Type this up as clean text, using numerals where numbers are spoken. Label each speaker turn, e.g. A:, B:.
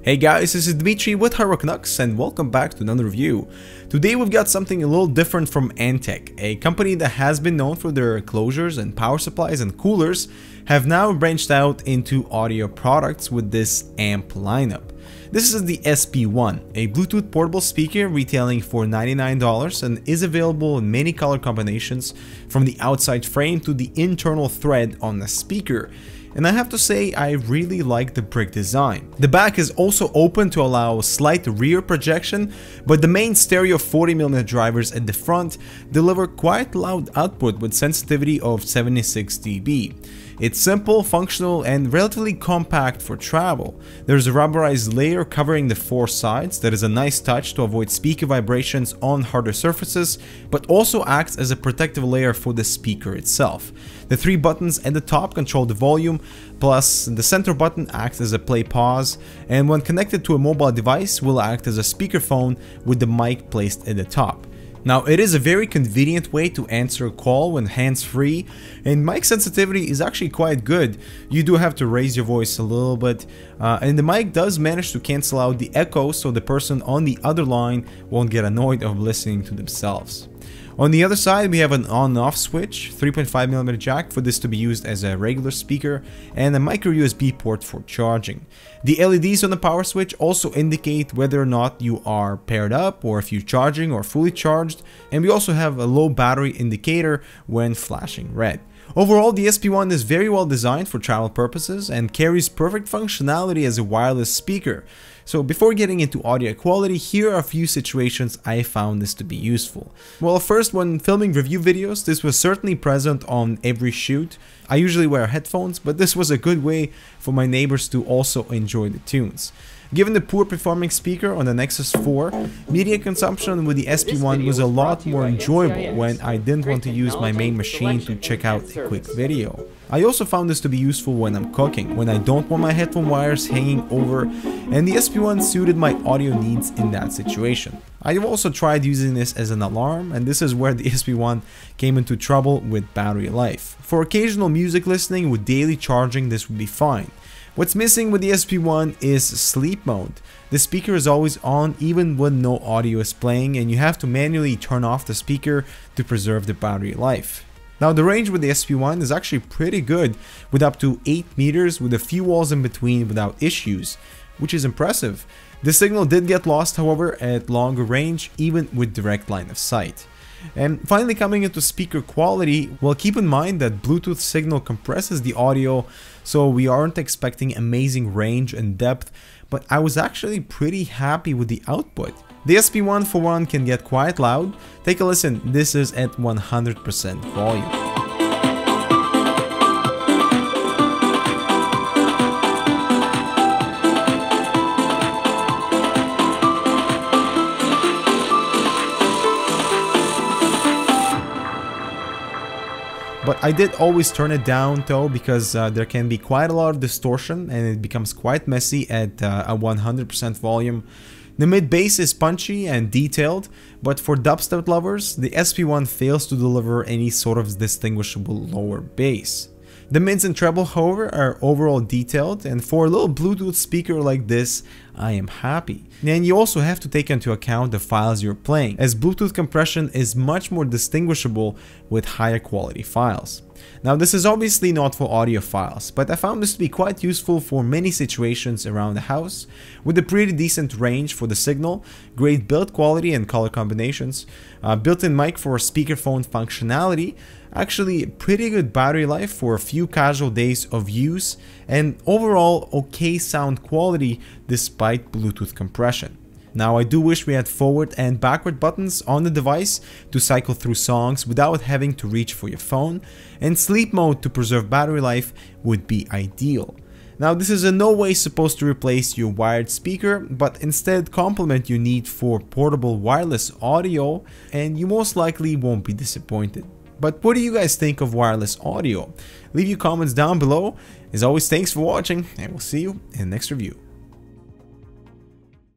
A: Hey guys, this is Dmitry with Hyroknux and welcome back to another review. Today we've got something a little different from Antec, a company that has been known for their enclosures and power supplies and coolers, have now branched out into audio products with this amp lineup. This is the SP1, a Bluetooth portable speaker retailing for $99 and is available in many color combinations from the outside frame to the internal thread on the speaker. And I have to say, I really like the brick design. The back is also open to allow slight rear projection, but the main stereo 40mm drivers at the front deliver quite loud output with sensitivity of 76 dB. It's simple, functional, and relatively compact for travel. There's a rubberized layer covering the four sides that is a nice touch to avoid speaker vibrations on harder surfaces, but also acts as a protective layer for the speaker itself. The three buttons at the top control the volume, plus the center button acts as a play-pause, and when connected to a mobile device will act as a speakerphone with the mic placed at the top. Now, it is a very convenient way to answer a call when hands-free, and mic sensitivity is actually quite good. You do have to raise your voice a little bit, and the mic does manage to cancel out the echo so the person on the other line won't get annoyed of listening to themselves. On the other side, we have an on-off switch, 3.5mm jack for this to be used as a regular speaker, and a micro USB port for charging. The LEDs on the power switch also indicate whether or not you are paired up or if you're charging or fully charged, and we also have a low battery indicator when flashing red. Overall, the SP1 is very well designed for travel purposes and carries perfect functionality as a wireless speaker. So before getting into audio quality, here are a few situations I found this to be useful. Well, first, when filming review videos, this was certainly present on every shoot. I usually wear headphones, but this was a good way for my neighbors to also enjoy the tunes. Given the poor performing speaker on the Nexus 4, media consumption with the SP1 was a lot more enjoyable when I didn't want to use my main machine to check out a quick video. I also found this to be useful when I'm cooking, when I don't want my headphone wires hanging over, and the SP1 suited my audio needs in that situation. I've also tried using this as an alarm, and this is where the SP1 came into trouble with battery life. For occasional music listening with daily charging, this would be fine. What's missing with the SP1 is sleep mode. The speaker is always on even when no audio is playing, and you have to manually turn off the speaker to preserve the battery life. Now, the range with the SP1 is actually pretty good, with up to 8 meters with a few walls in between without issues, which is impressive. The signal did get lost, however, at longer range, even with direct line of sight. And finally, coming into speaker quality, well, keep in mind that Bluetooth signal compresses the audio, so we aren't expecting amazing range and depth, but I was actually pretty happy with the output. The SP1 for one can get quite loud. Take a listen, this is at 100% volume. But I did always turn it down though, because there can be quite a lot of distortion and it becomes quite messy at a 100% volume. The mid-bass is punchy and detailed, but for dubstep lovers, the SP1 fails to deliver any sort of distinguishable lower bass. The mids and treble, however, are overall detailed, and for a little Bluetooth speaker like this, I am happy. And you also have to take into account the files you're playing, as Bluetooth compression is much more distinguishable with higher quality files. Now, this is obviously not for audio files, but I found this to be quite useful for many situations around the house, with a pretty decent range for the signal, great build quality and color combinations, built-in mic for speakerphone functionality, actually pretty good battery life for a few casual days of use, and overall okay sound quality despite Bluetooth compression. Now, I do wish we had forward and backward buttons on the device to cycle through songs without having to reach for your phone, and sleep mode to preserve battery life would be ideal. Now, this is in no way supposed to replace your wired speaker, but instead complement your need for portable wireless audio, and you most likely won't be disappointed. But what do you guys think of wireless audio? Leave your comments down below. As always, thanks for watching, and we'll see you in the next review.